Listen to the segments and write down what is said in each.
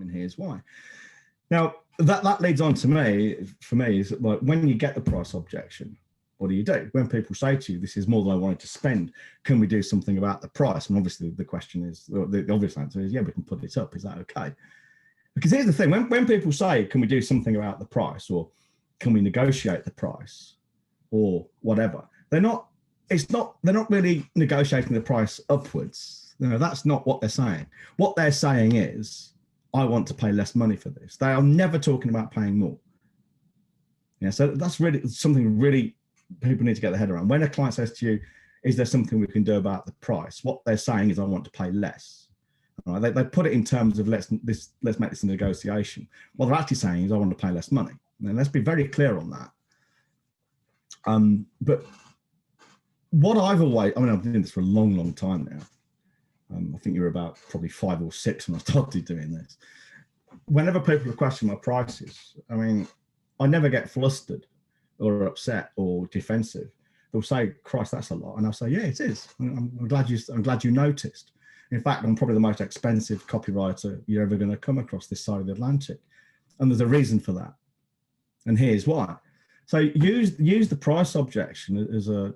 and here's why. Now, that leads on to for me, is like when you get the price objection, what do you do? When people say to you, this is more than I wanted to spend, can we do something about the price? And obviously the question is, the obvious answer is, yeah, we can put it up. Is that okay? Because here's the thing, when people say, can we do something about the price, or can we negotiate the price, or whatever, they're not really negotiating the price upwards. That's not what they're saying. What they're saying is, I want to pay less money for this. They are never talking about paying more. Yeah, so that's really something people need to get their head around. When a client says to you, is there something we can do about the price? What they're saying is, I want to pay less. All right? They put it in terms of let's make this a negotiation. What they're actually saying is, I want to pay less money. And let's be very clear on that. But what I've been doing this for a long, long time now. I think you were about probably 5 or 6 when I started doing this. Whenever people question my prices, I never get flustered or upset or defensive. They'll say, Christ, that's a lot. And I'll say, yeah, it is. I'm glad you noticed. In fact, I'm probably the most expensive copywriter you're ever going to come across this side of the Atlantic. And there's a reason for that. And here's why. So use the price objection as an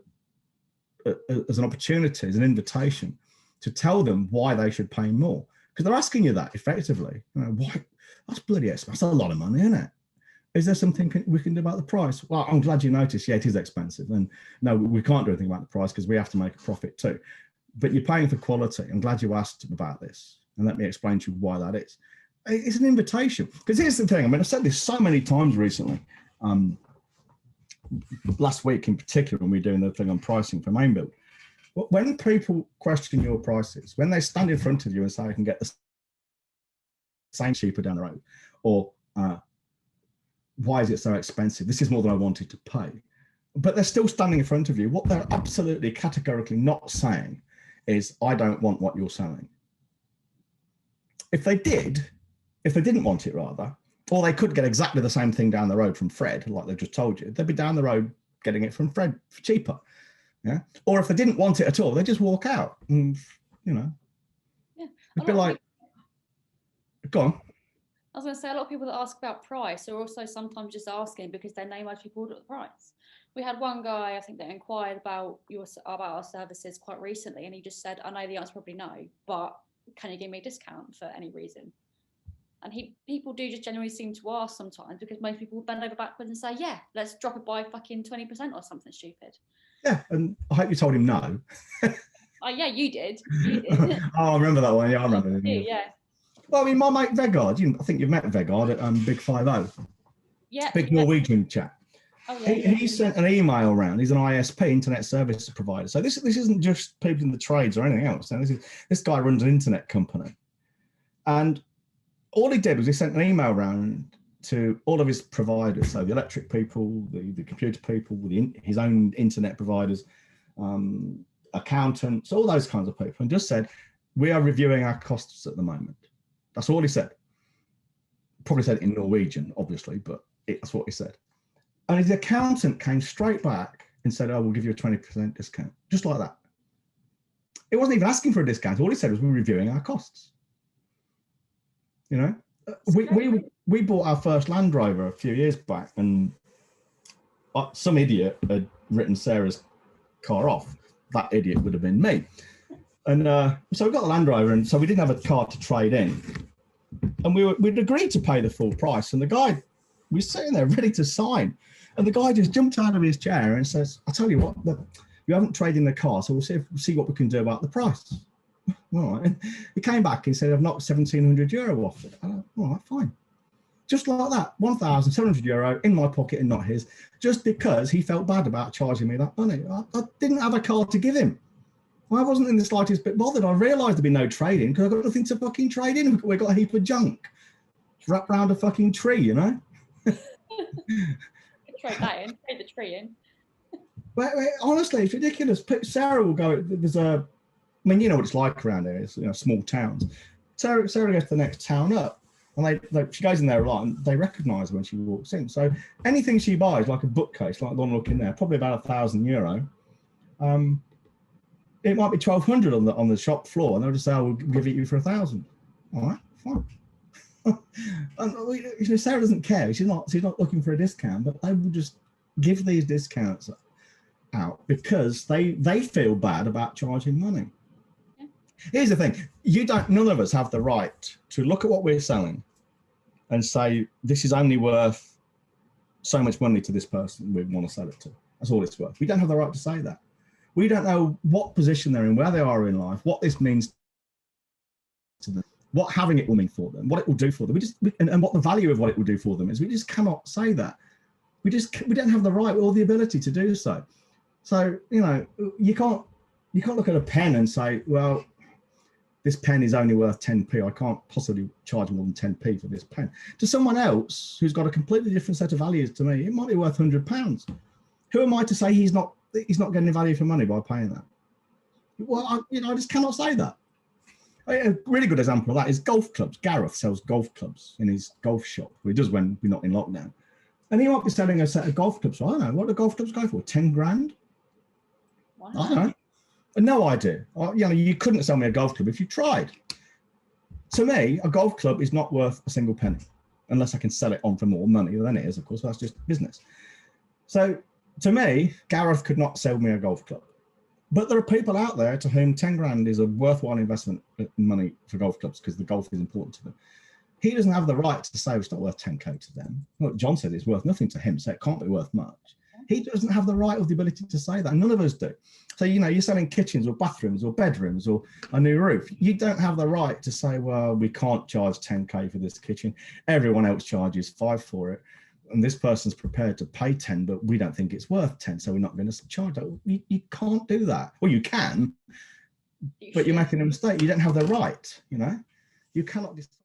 opportunity, as an invitation to tell them why they should pay more. Because they're asking you that effectively. Why? That's bloody expensive. That's a lot of money, isn't it? Is there something we can do about the price? Well, I'm glad you noticed. Yeah, it is expensive. And no, we can't do anything about the price because we have to make a profit too. But you're paying for quality. I'm glad you asked about this. And let me explain to you why that is. It's an invitation. Because here's the thing. I've said this so many times recently. Last week in particular, when we were doing the thing on pricing for main build. When people question your prices, when they stand in front of you and say, I can get the same cheaper down the road, or why is it so expensive? This is more than I wanted to pay. But they're still standing in front of you. What they're absolutely categorically not saying is, I don't want what you're selling. If they didn't want it rather, or they could get exactly the same thing down the road from Fred, like they've just told you, they'd be down the road getting it from Fred for cheaper. Yeah. Or if they didn't want it at all, they just walk out. And, Yeah. It'd be like, go on. I was going to say, a lot of people that ask about price are also sometimes just asking because they know most people order at the price. We had one guy, I think, that inquired about our services quite recently, and he just said, I know the answer probably no, but can you give me a discount for any reason? And people do just genuinely seem to ask sometimes because most people will bend over backwards and say, yeah, let's drop it by fucking 20% or something stupid. Yeah, and I hope you told him no. Oh, yeah, you did. Oh, I remember that one. Yeah, I remember it. Yeah. Well, my mate Vegard, I think you've met Vegard at Big 50. Yeah. Big Norwegian chap. Oh, yeah. He sent an email around. He's an ISP, internet service provider. So this isn't just people in the trades or anything else. This guy runs an internet company. And all he did was he sent an email around to all of his providers, so the electric people, the computer people, his own internet providers, accountants, all those kinds of people, and just said, we are reviewing our costs at the moment. That's all he said. Probably said it in Norwegian, obviously, but that's what he said. And his accountant came straight back and said, oh, we'll give you a 20% discount, just like that. It wasn't even asking for a discount. All he said was, we're reviewing our costs. We bought our first Land Rover a few years back, and some idiot had written Sarah's car off. That idiot would have been me. And so we got the Land Rover, and so we didn't have a car to trade in. And we'd agreed to pay the full price. And the guy, we were sitting there ready to sign. And the guy just jumped out of his chair and says, I'll tell you what, you haven't traded in the car, so we'll see what we can do about the price. All right. And he came back and said, I've knocked €1,700 off it. All right, fine. Just like that, €1,700 in my pocket and not his, just because he felt bad about charging me that money. I didn't have a car to give him. I wasn't in the slightest bit bothered. I realised there'd be no trading because I've got nothing to fucking trade in. We've got a heap of junk wrapped around a fucking tree, Trade that in, trade the tree in. But honestly, it's ridiculous. Sarah will go, you know what it's like around here, it's small towns. Sarah goes to the next town up, and she goes in there a lot, and they recognise her when she walks in. So anything she buys, like a bookcase, like the one looking there, probably about €1,000. It might be 1,200 on the shop floor, and they'll just say, "I will give it you for 1,000." All right, fine. And Sarah doesn't care. She's not looking for a discount, but they will just give these discounts out because they feel bad about charging money. Yeah. Here's the thing: none of us have the right to look at what we're selling and say this is only worth so much money to this person we want to sell it to. That's all it's worth. We don't have the right to say that. We don't know what position they're in, where they are in life, what this means to them, what having it will mean for them, what it will do for them. And what the value of what it will do for them is. We just cannot say that. We don't have the right or the ability to do so. So, you can't look at a pen and say, well, this pen is only worth 10p. I can't possibly charge more than 10p for this pen. To someone else who's got a completely different set of values to me, it might be worth £100. Who am I to say he's not getting value for money by paying that? Well, I just cannot say that. A really good example of that is golf clubs. Gareth sells golf clubs in his golf shop. He does when we're not in lockdown. And he might be selling a set of golf clubs. I don't know. What do golf clubs go for? 10 grand? Wow. I don't know. No idea. You couldn't sell me a golf club if you tried. To me, a golf club is not worth a single penny unless I can sell it on for more money than it is, of course. That's just business. So to me, Gareth could not sell me a golf club. But there are people out there to whom 10 grand is a worthwhile investment in money for golf clubs because the golf is important to them. He doesn't have the right to say it's not worth 10k to them. Well, John said it's worth nothing to him, so it can't be worth much. He doesn't have the right or the ability to say that. None of us do. So, you're selling kitchens or bathrooms or bedrooms or a new roof. You don't have the right to say, well, we can't charge 10k for this kitchen. Everyone else charges 5 for it. And this person's prepared to pay 10, but we don't think it's worth 10, so we're not going to charge that. You can't do that. Well, you can, but you're making a mistake. You don't have the right, You cannot decide.